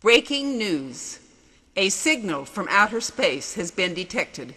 Breaking news. A signal from outer space has been detected.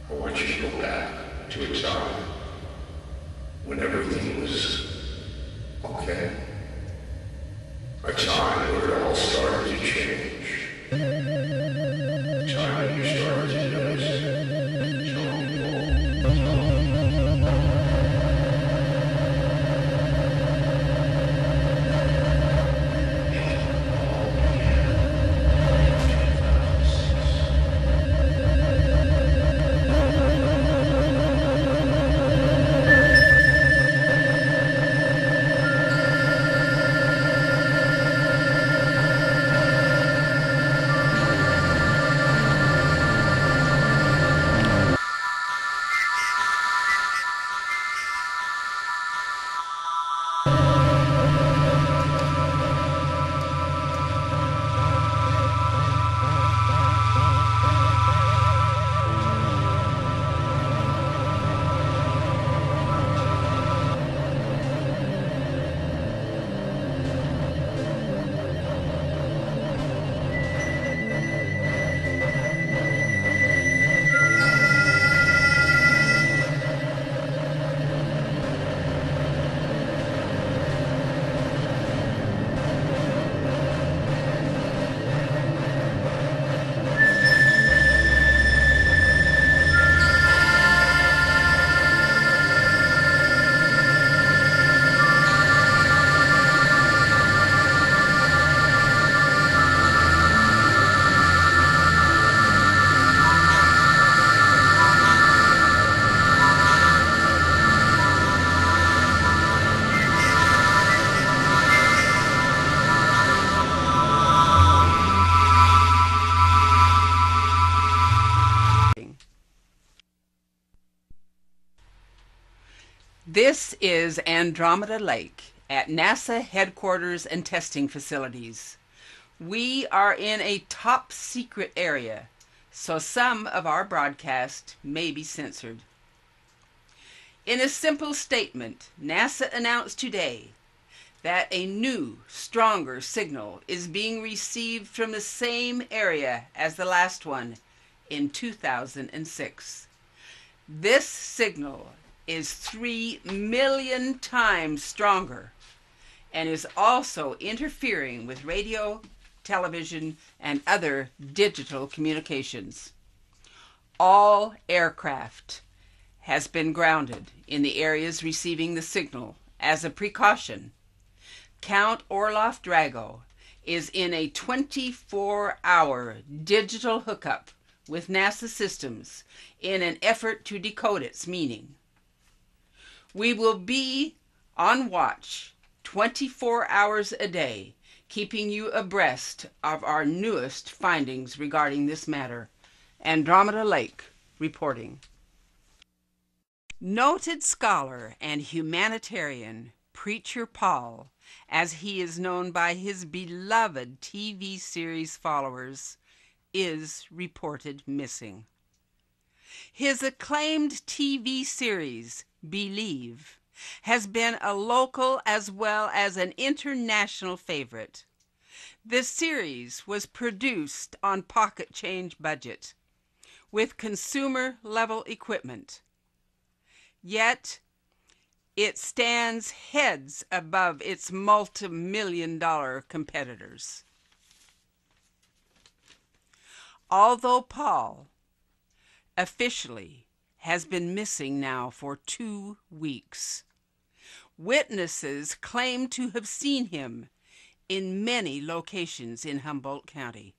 I want you to go back to a time when everything was okay. A time where it all started to change. A time when you started to notice This is Andromeda Lake at NASA headquarters and testing facilities. We are in a top secret area, so some of our broadcast may be censored. In a simple statement, NASA announced today that a new, stronger signal is being received from the same area as the last one in 2006. This signal is 3 million times stronger and is also interfering with radio, television, and other digital communications. All aircraft has been grounded in the areas receiving the signal as a precaution. Count Orloff Drago is in a 24-hour digital hookup with NASA systems in an effort to decode its meaning. We will be on watch 24 hours a day, keeping you abreast of our newest findings regarding this matter. Andromeda Lake reporting. Noted scholar and humanitarian Preacher Paul, as he is known by his beloved TV series followers, is reported missing. His acclaimed TV series, Believe, has been a local as well as an international favorite. The series was produced on pocket change budget with consumer-level equipment. Yet, it stands heads above its multi-million-dollar competitors. Although Paul officially has been missing now for 2 weeks, witnesses claim to have seen him in many locations in Humboldt County.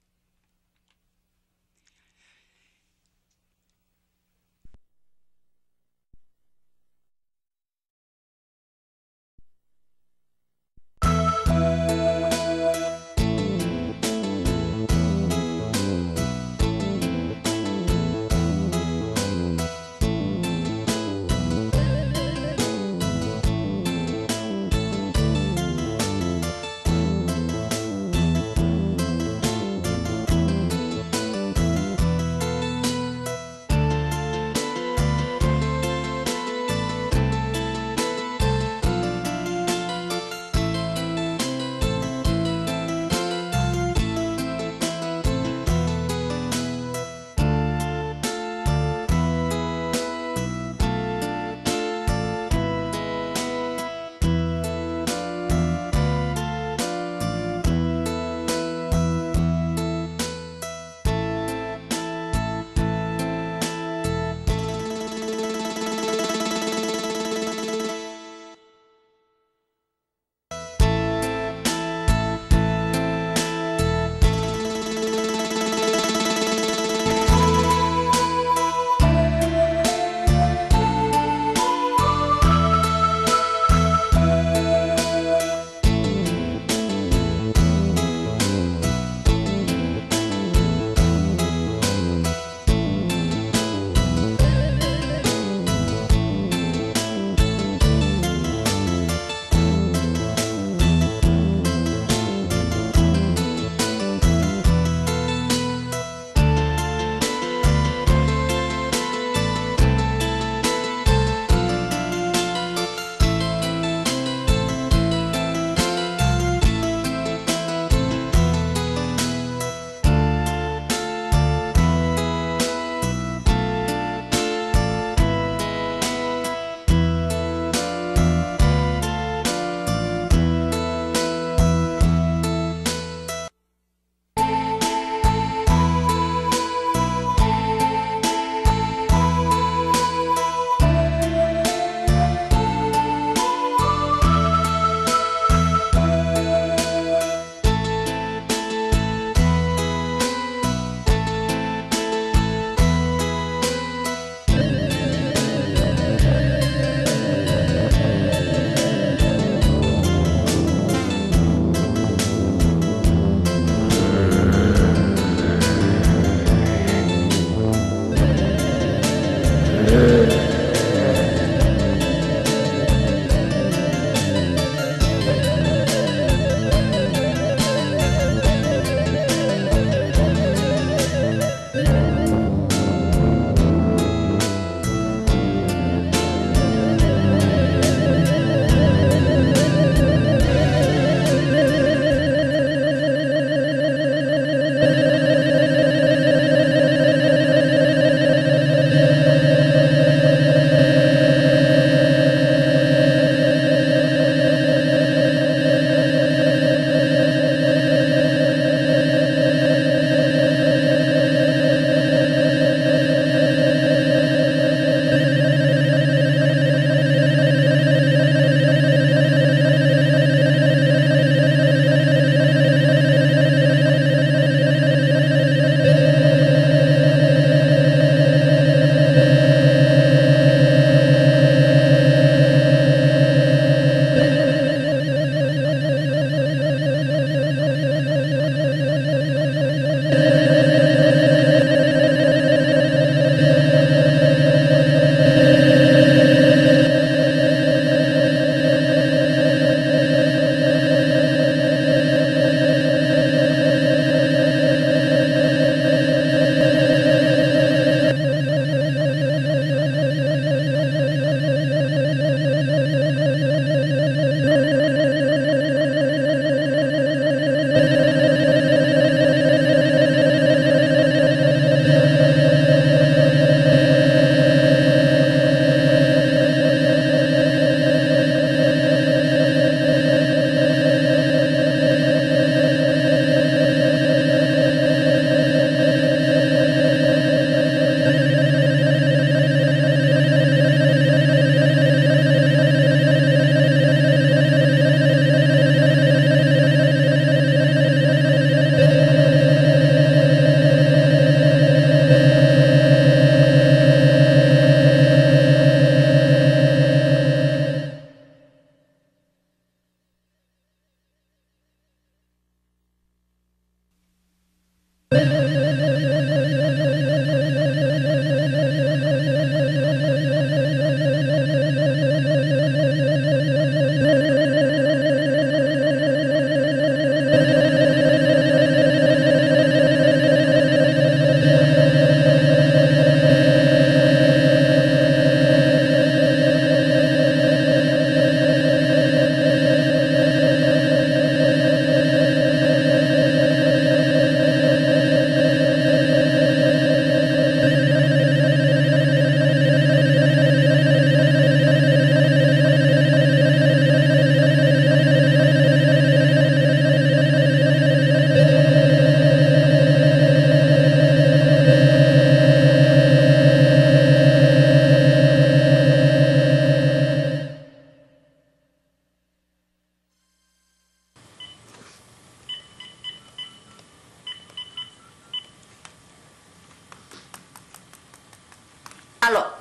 Hello.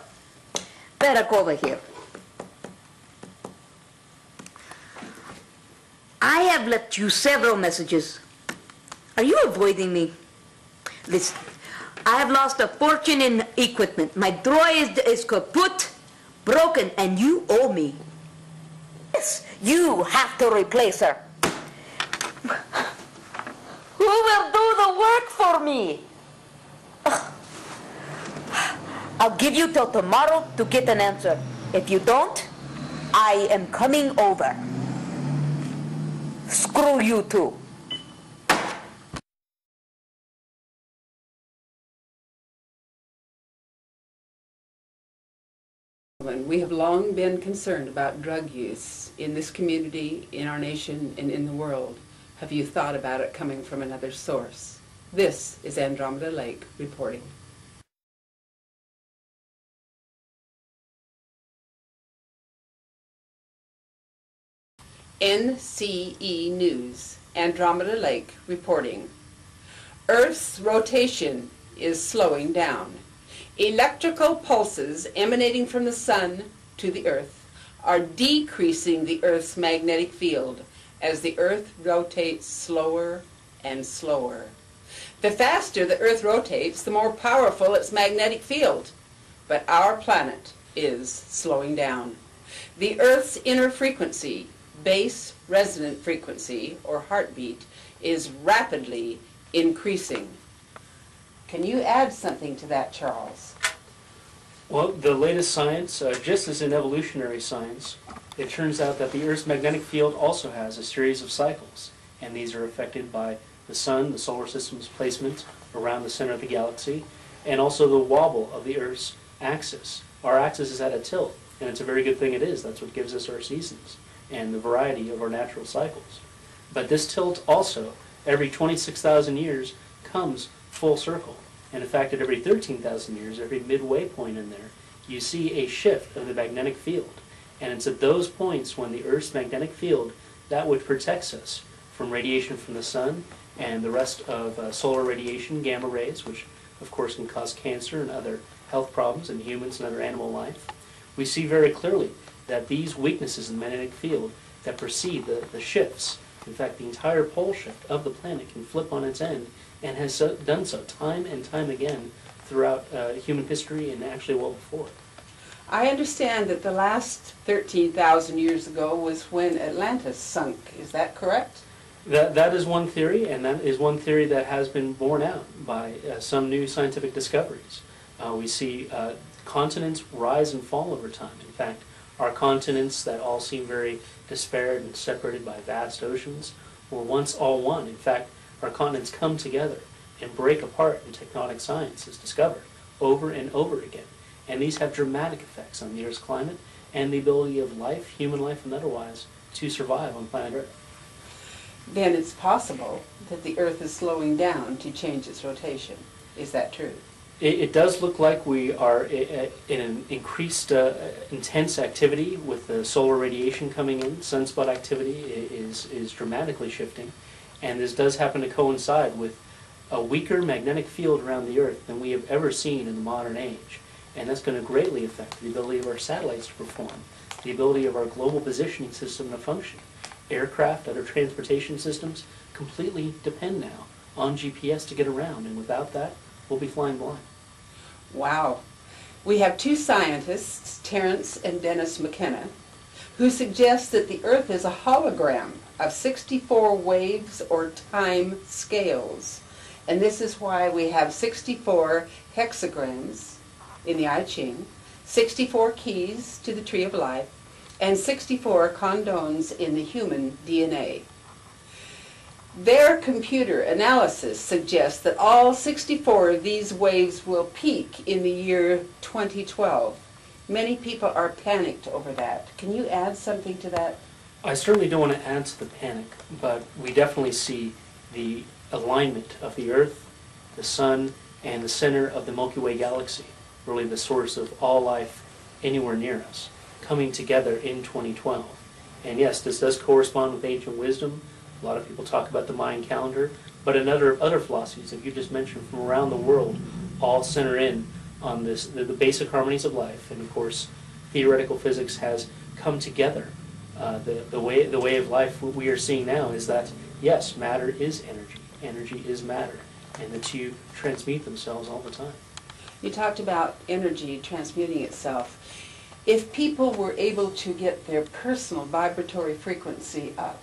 Better over here. I have left you several messages. Are you avoiding me? Listen, I have lost a fortune in equipment. My droid is kaput, broken, and you owe me. Yes, you have to replace her. Who will do the work for me? I'll give you till tomorrow to get an answer. If you don't, I am coming over. Screw you too. We have long been concerned about drug use in this community, in our nation, and in the world. Have you thought about it coming from another source? This is Andromeda Lake reporting. NCE News, Andromeda Lake reporting. Earth's rotation is slowing down. Electrical pulses emanating from the sun to the Earth are decreasing the Earth's magnetic field as the Earth rotates slower and slower. The faster the Earth rotates, the more powerful its magnetic field. But our planet is slowing down. The Earth's inner frequency, base resonant frequency, or heartbeat, is rapidly increasing. Can you add something to that, Charles? Well, the latest science, just as in evolutionary science, it turns out that the Earth's magnetic field also has a series of cycles, and these are affected by the sun, the solar system's placement around the center of the galaxy, and also the wobble of the Earth's axis. Our axis is at a tilt, and it's a very good thing it is. That's what gives us our seasons and the variety of our natural cycles. But this tilt also, every 26,000 years, comes full circle. And in fact, at every 13,000 years, every midway point in there, you see a shift of the magnetic field. And it's at those points when the Earth's magnetic field, that which protects us from radiation from the sun and the rest of solar radiation, gamma rays, which of course can cause cancer and other health problems in humans and other animal life, we see very clearly that these weaknesses in the magnetic field that precede the shifts, in fact the entire pole shift of the planet can flip on its end, and has done so time and time again throughout human history and actually well before. I understand that the last 13,000 years ago was when Atlantis sunk. Is that correct? That is one theory, and that is one theory that has been borne out by some new scientific discoveries. We see continents rise and fall over time. In fact, our continents that all seem very disparate and separated by vast oceans were once all one. In fact, our continents come together and break apart, and tectonic science is discovered over and over again. And these have dramatic effects on the Earth's climate and the ability of life, human life and otherwise, to survive on planet Earth. Then it's possible that the Earth is slowing down to change its rotation. Is that true? It does look like we are in an increased intense activity with the solar radiation coming in. Sunspot activity is dramatically shifting, and this does happen to coincide with a weaker magnetic field around the Earth than we have ever seen in the modern age. And that's going to greatly affect the ability of our satellites to perform, the ability of our global positioning system to function. Aircraft, other transportation systems completely depend now on GPS to get around, and without that, we'll be flying blind. Wow. We have two scientists, Terence and Dennis McKenna, who suggest that the Earth is a hologram of 64 waves or time scales. And this is why we have 64 hexagrams in the I Ching, 64 keys to the Tree of Life, and 64 condones in the human DNA. Their computer analysis suggests that all 64 of these waves will peak in the year 2012. Many people are panicked over that. Can you add something to that? I certainly don't want to add to the panic, but we definitely see the alignment of the Earth, the Sun, and the center of the Milky Way galaxy, really the source of all life anywhere near us, coming together in 2012. And yes, this does correspond with ancient wisdom. A lot of people talk about the Mayan calendar, but other philosophies that you just mentioned from around the world all center in on this, the basic harmonies of life. And of course, theoretical physics has come together. The way of life what we are seeing now is that, yes, matter is energy. Energy is matter. And the two transmute themselves all the time. You talked about energy transmuting itself. If people were able to get their personal vibratory frequency up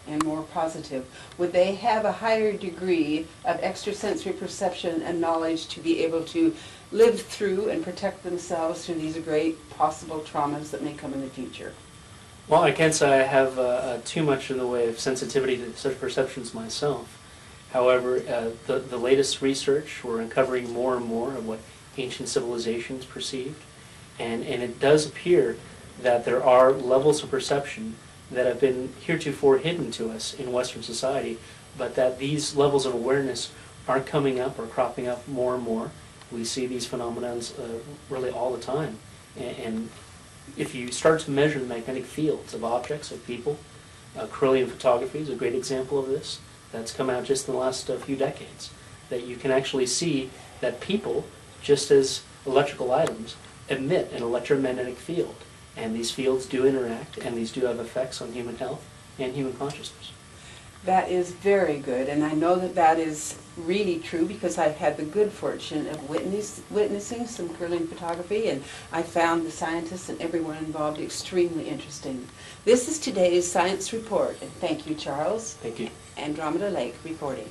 and more positive, would they have a higher degree of extrasensory perception and knowledge to be able to live through and protect themselves through these great possible traumas that may come in the future? Well, I can't say I have too much in the way of sensitivity to such perceptions myself. However, the latest research, we're uncovering more and more of what ancient civilizations perceived. And it does appear that there are levels of perception that have been heretofore hidden to us in Western society, but that these levels of awareness are coming up or cropping up more and more. We see these phenomena really all the time. And if you start to measure the magnetic fields of objects, of people, Kirlian photography is a great example of this. That's come out just in the last few decades. That you can actually see that people, just as electrical items, emit an electromagnetic field. And these fields do interact, and these do have effects on human health and human consciousness. That is very good, and I know that that is really true because I've had the good fortune of witnessing some Kirlian photography, and I found the scientists and everyone involved extremely interesting. This is today's Science Report, and thank you, Charles. Thank you. Andromeda Lake reporting.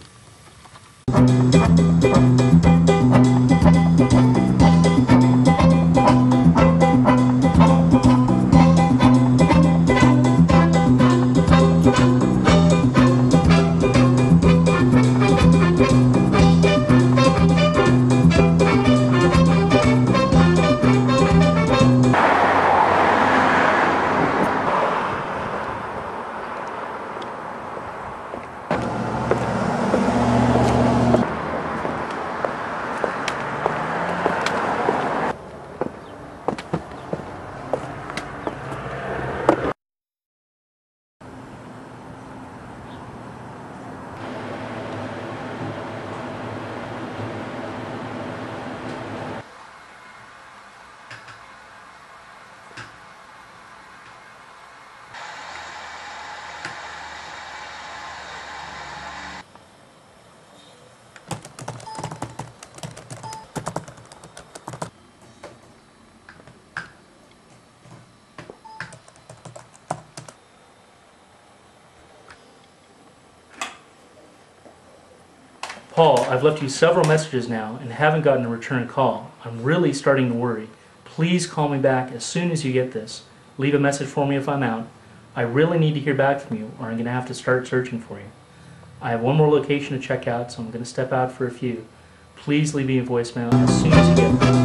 Paul, I've left you several messages now and haven't gotten a return call. I'm really starting to worry. Please call me back as soon as you get this. Leave a message for me if I'm out. I really need to hear back from you or I'm going to have to start searching for you. I have one more location to check out, so I'm going to step out for a few. Please leave me a voicemail as soon as you get this.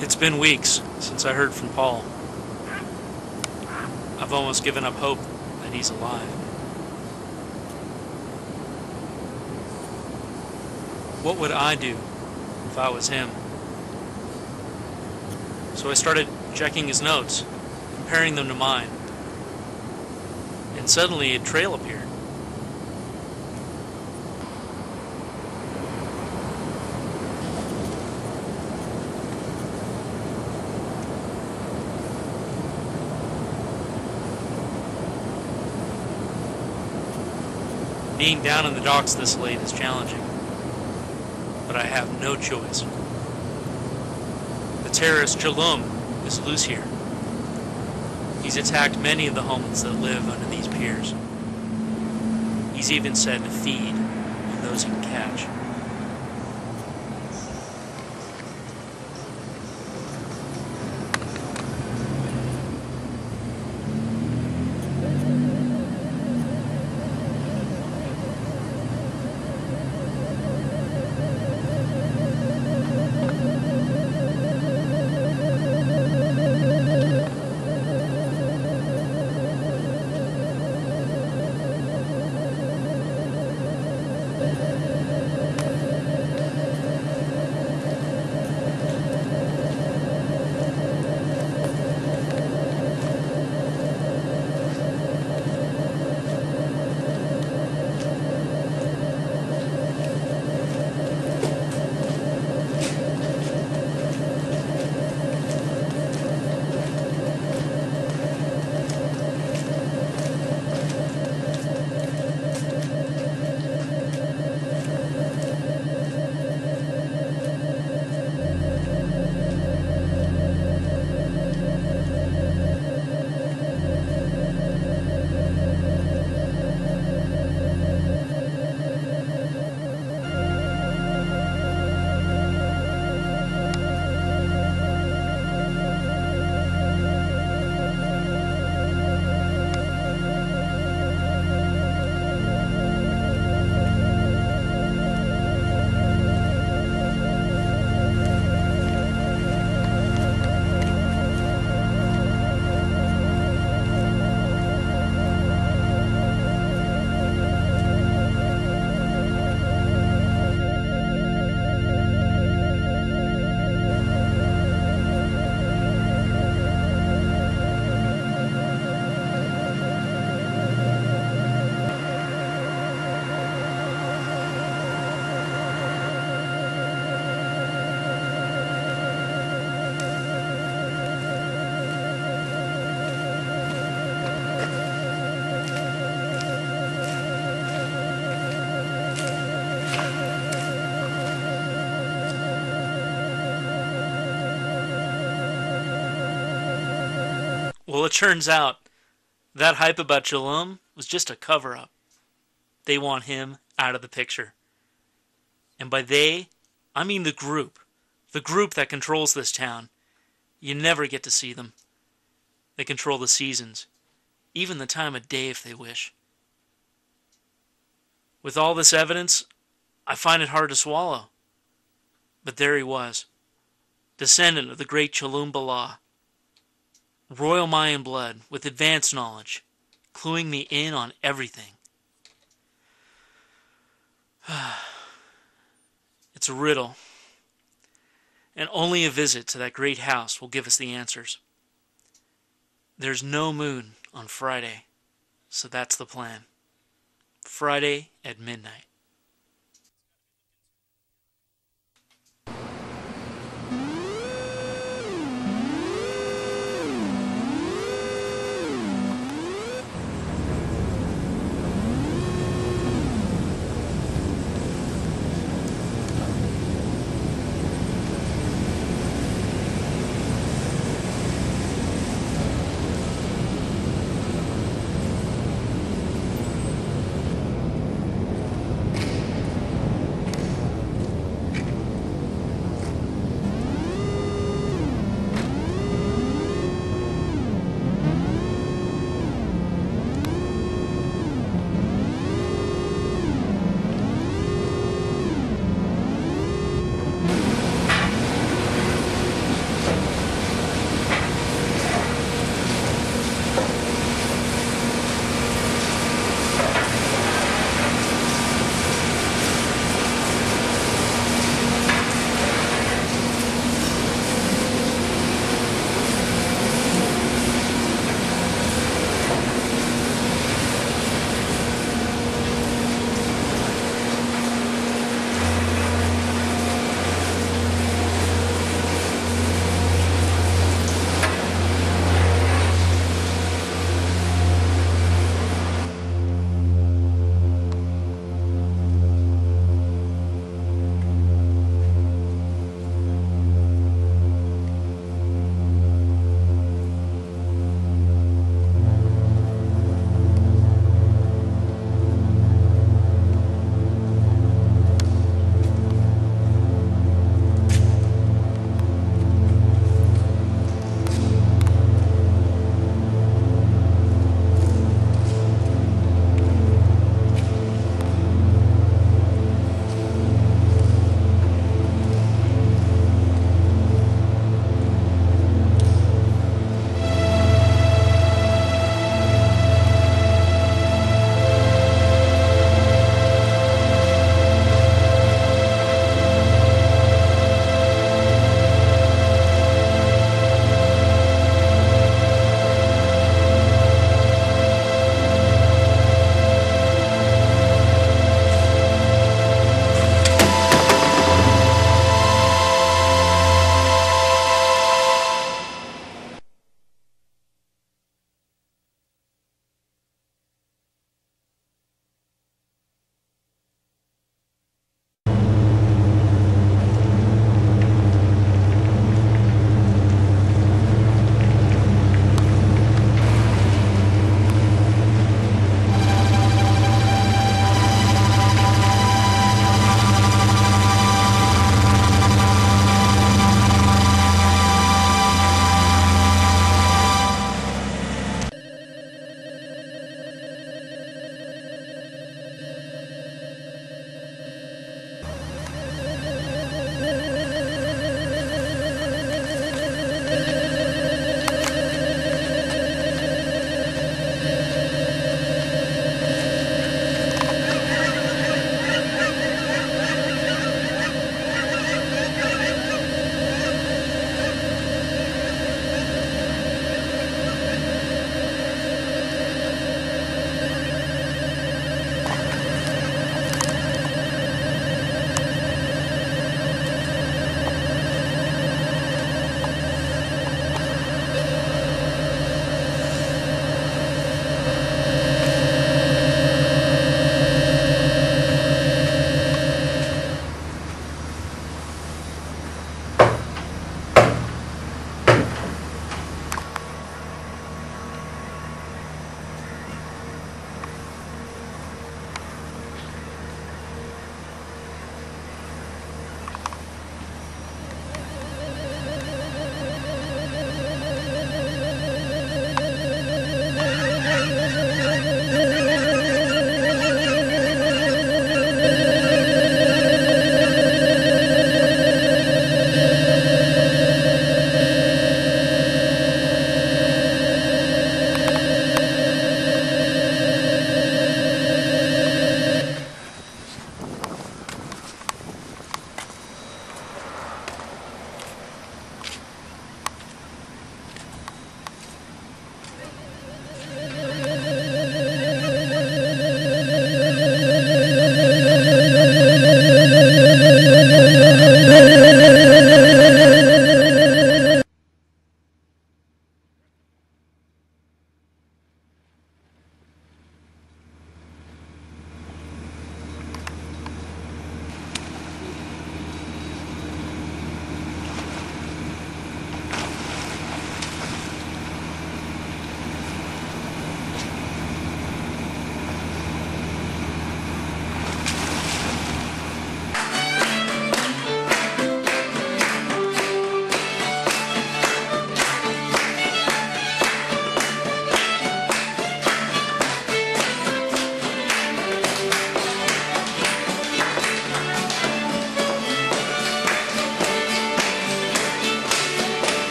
It's been weeks since I heard from Paul. I've almost given up hope that he's alive. What would I do if I was him? So I started checking his notes, comparing them to mine. And suddenly a trail appeared. Being down in the docks this late is challenging, but I have no choice. The terrorist Jalum is loose here. He's attacked many of the homeless that live under these piers. He's even said to feed on those he can catch. Well, it turns out that hype about Jalum was just a cover-up. They want him out of the picture. And by they, I mean the group that controls this town. You never get to see them. They control the seasons, even the time of day if they wish. With all this evidence, I find it hard to swallow. But there he was, descendant of the great Chalum-Bala, royal Mayan blood with advanced knowledge, cluing me in on everything. It's a riddle, and only a visit to that great house will give us the answers. There's no moon on Friday, so that's the plan. Friday at midnight.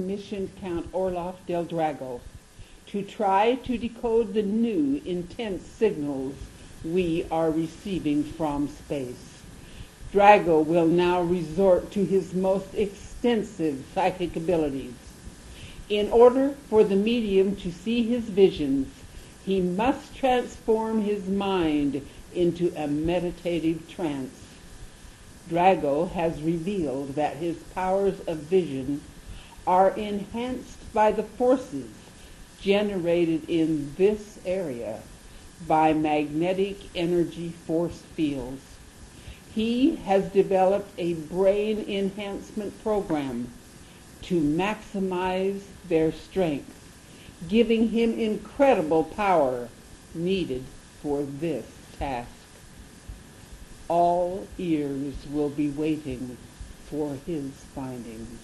commissioned Count Orloff del Drago to try to decode the new intense signals we are receiving from space. Drago will now resort to his most extensive psychic abilities. In order for the medium to see his visions, he must transform his mind into a meditative trance. Drago has revealed that his powers of vision are enhanced by the forces generated in this area by magnetic energy force fields. He has developed a brain enhancement program to maximize their strength, giving him incredible power needed for this task. All ears will be waiting for his findings.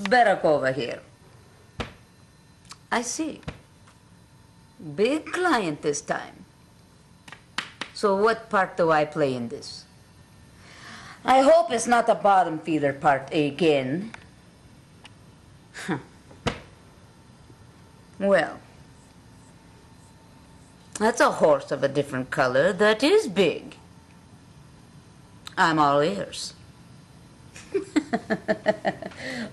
Better go over here. I see. Big client this time. So what part do I play in this? I hope it's not a bottom feeder part again. Well, that's a horse of a different color that is big. I'm all ears.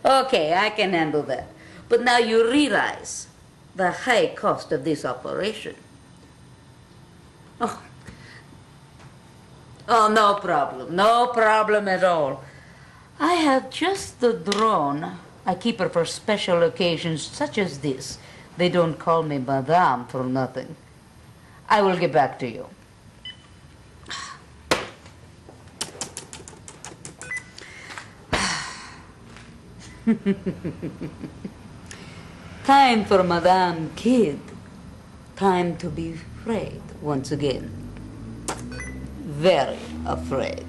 Okay, I can handle that. But now you realize the high cost of this operation. Oh, no problem. No problem at all. I have just the drone. I keep her for special occasions such as this. They don't call me Madame for nothing. I will get back to you. Time for Madame Kid. Time to be afraid once again. Very afraid.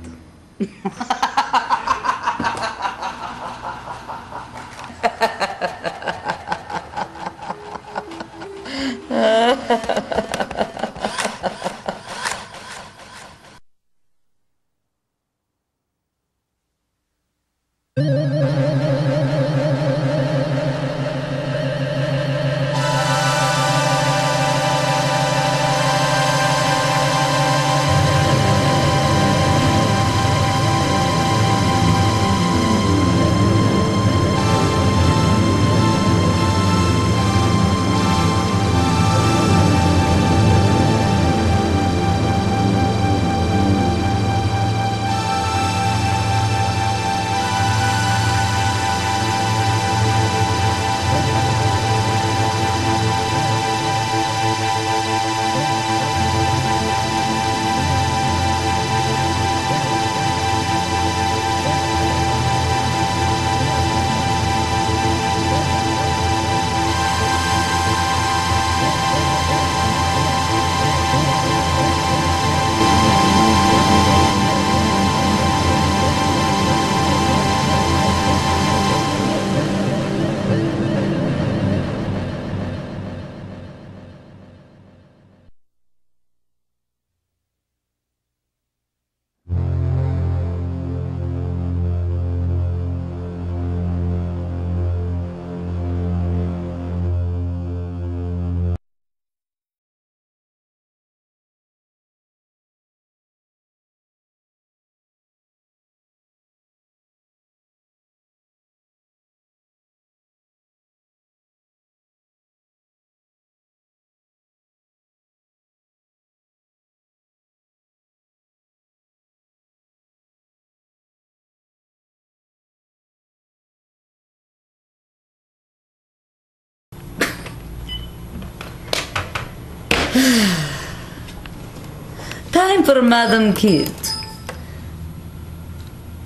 Time for Madam Kid.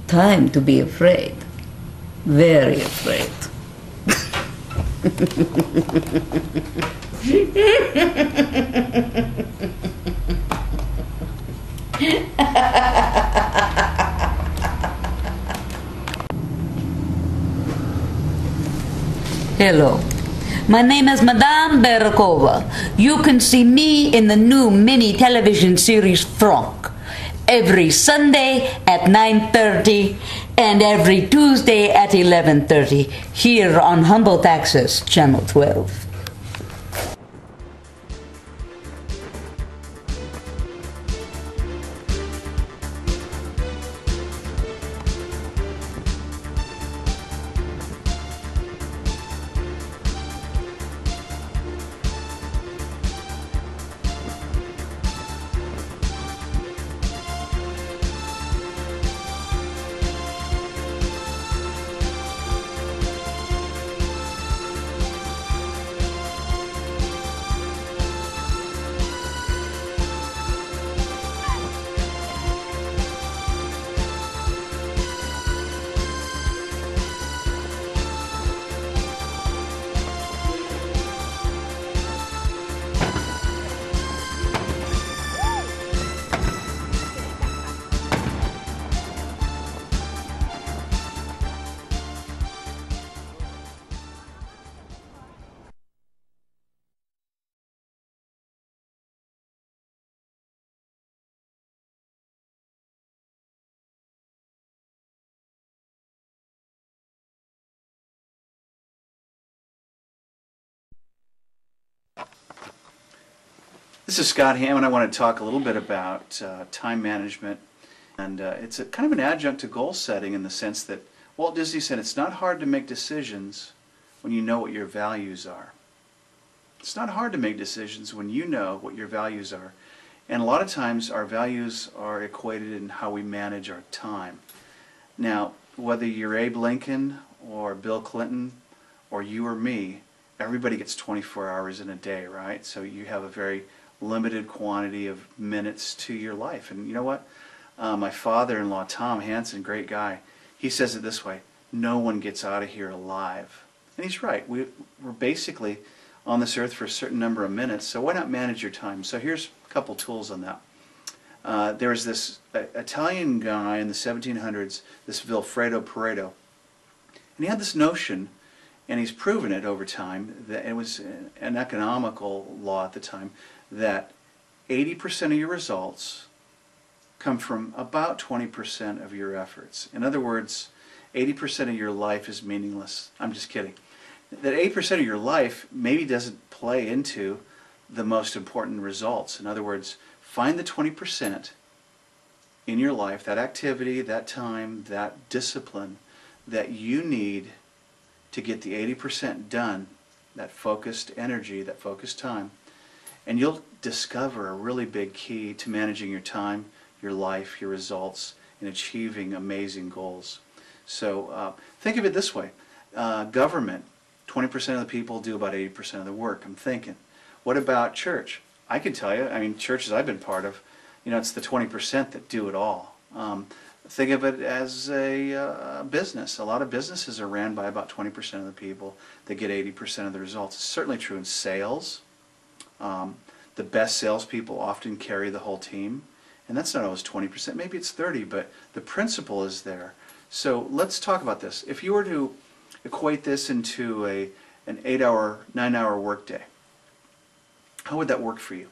Time to be afraid. Very afraid. Hello. My name is Madame Berakova. You can see me in the new mini television series Fronk every Sunday at 9:30 and every Tuesday at 11:30 here on Humboldt Access Channel 12. This is Scott Hammond. I want to talk a little bit about time management, and it's a kind of an adjunct to goal setting in the sense that Walt Disney said it's not hard to make decisions when you know what your values are. It's not hard to make decisions when you know what your values are, and a lot of times our values are equated in how we manage our time. Now, whether you're Abe Lincoln or Bill Clinton or you or me, everybody gets 24 hours in a day, right? So you have a very limited quantity of minutes to your life. And you know what? My father-in-law, Tom Hansen, great guy, he says it this way: no one gets out of here alive. And he's right. We're basically on this earth for a certain number of minutes, so why not manage your time? So here's a couple tools on that. There was this Italian guy in the 1700s, this Vilfredo Pareto, and he had this notion, and he's proven it over time, that it was an economical law at the time, that 80% of your results come from about 20% of your efforts. In other words, 80% of your life is meaningless. I'm just kidding. That 80% of your life maybe doesn't play into the most important results. In other words, find the 20% in your life, that activity, that time, that discipline that you need to get the 80% done, that focused energy, that focused time, and you'll discover a really big key to managing your time, your life, your results, and achieving amazing goals. So think of it this way. Government, 20% of the people do about 80% of the work. I'm thinking, what about church? I can tell you, I mean, churches I've been part of, you know, it's the 20% that do it all. Think of it as a business. A lot of businesses are ran by about 20% of the people that get 80% of the results. It's certainly true in sales. The best salespeople often carry the whole team, and that's not always 20%. Maybe it's 30%, but the principle is there. So let's talk about this. If you were to equate this into an 8-hour, 9-hour workday, how would that work for you?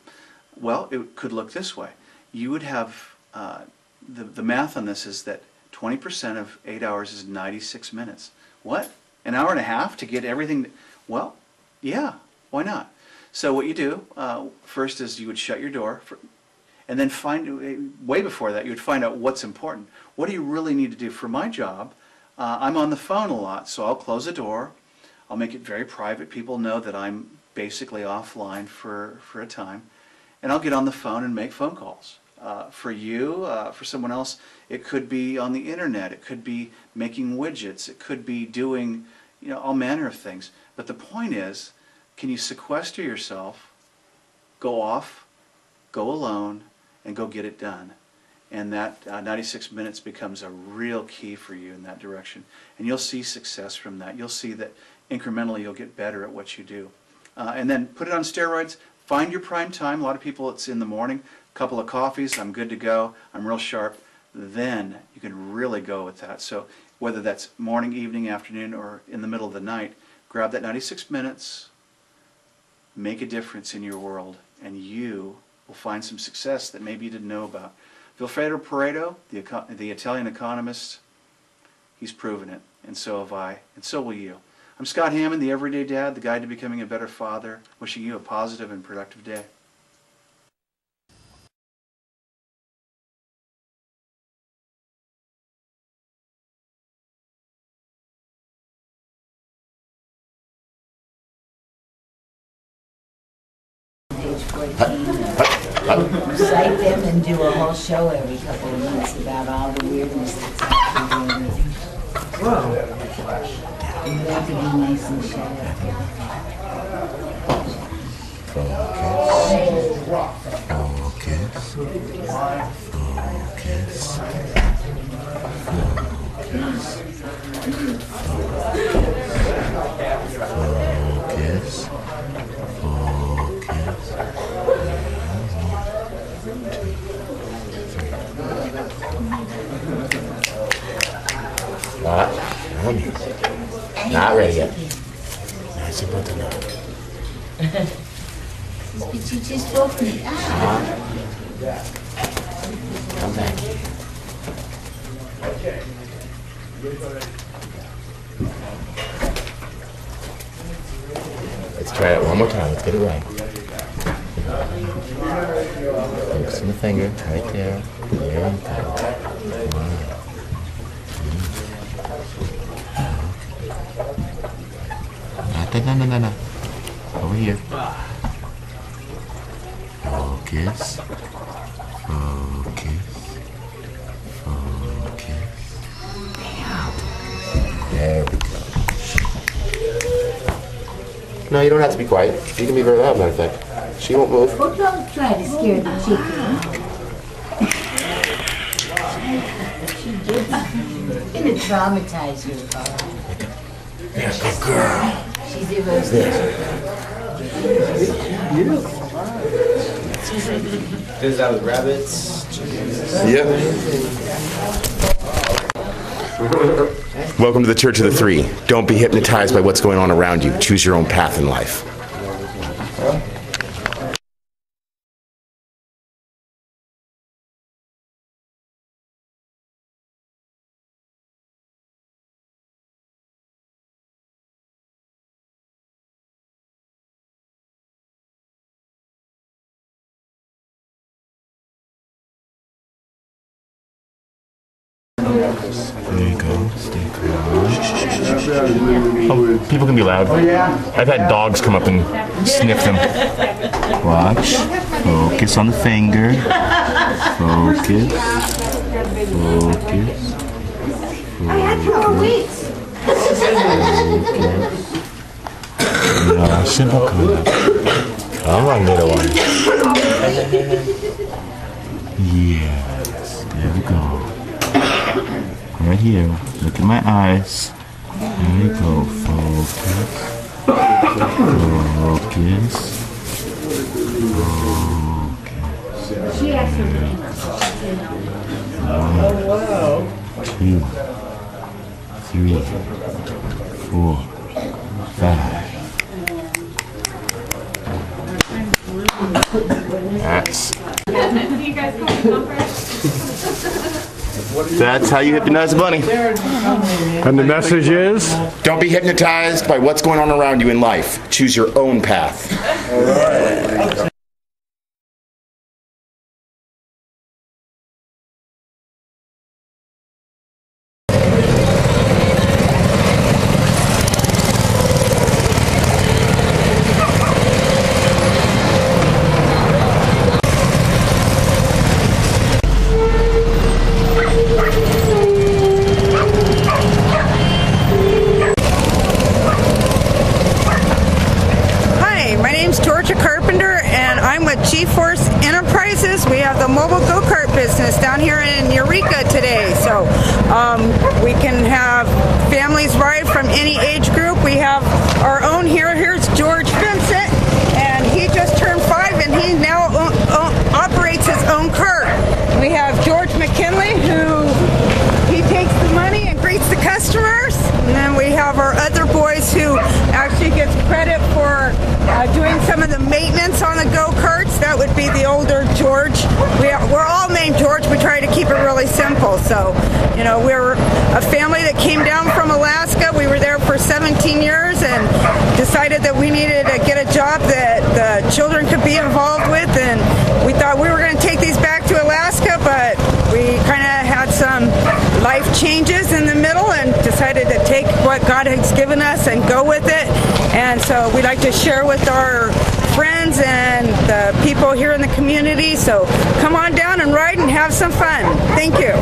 Well, it could look this way. You would have the math on this is that 20% of 8 hours is 96 minutes. What? An hour and a half to get everything? Well, yeah, why not? So what you do first is you would shut your door, and then way before that you would find out what's important. What do you really need to do? For my job, I'm on the phone a lot, so I'll close the door. I'll make it very private. People know that I'm basically offline for a time, and I'll get on the phone and make phone calls. For you, for someone else, it could be on the internet. It could be making widgets. It could be doing, you know, all manner of things. But the point is, can you sequester yourself go off, go alone, and go get it done. And that 96 minutes becomes a real key for you in that direction. And you'll see success from that. You'll see that incrementally you'll get better at what you do. And then put it on steroids. Find your prime time. A lot of people, it's in the morning. A couple of coffees, I'm good to go. I'm real sharp. Then you can really go with that. So whether that's morning, evening, afternoon, or in the middle of the night, grab that 96 minutes, make a difference in your world, and you will find some success that maybe you didn't know about. Vilfredo Pareto, the Italian economist, he's proven it, and so have I, and so will you. I'm Scott Hammond, the Everyday Dad, the Guide to Becoming a Better Father, wishing you a positive and productive day. Recite them and do a whole show every couple of months about all the weirdness that's happening. Whoa. You have to be nice and shut up. Not ready yet. But you just woke me up. Come back. Let's try it one more time. Let's get it right. Focus on the finger right there. There you go. No. Over here. Focus. There we go. No, you don't have to be quiet. You can be very loud, matter of fact. She won't move. Well, don't try to scare the chicken. She did. Gonna traumatize her. Yeah, good girl. She's irresponsible. This is out with rabbits. Yep. Welcome to the Church of the Three. Don't be hypnotized by what's going on around you. Choose your own path in life. There you go. Stay calm. Oh, people can be loud. I've had dogs come up and sniff them. Watch. Focus on the finger. Focus. No, simple calm. Come on, little one. Yes. There we go. Right here. Look at my eyes. There you go. Focus. She actually. 1, 2, 3, 4, 5. That's how you hypnotize a bunny. And the message is? Don't be hypnotized by what's going on around you in life. Choose your own path. All right. We have the mobile go-kart business down here in Eureka today. So we can have families ride from any age group. We have our own here. Here's George Vincent, and he just turned 5, and he now operates his own cart. We have George McKinley, who he takes the money and greets the customers. And then we have our other boys who actually gets credit for doing some of the maintenance on the go-karts. That would be the older George. We're all named George. We try to keep it really simple. So, you know, we're a family that came down from Alaska. We were there for 17 years and decided that we needed to get a job that the children could be involved with. And we thought we were going to take these back to Alaska, but we kind of had some life changes in the middle and decided to take what God has given us and go with it. And so we'd like to share with our friends and the people here in the community. So come on down and ride and have some fun. Thank you.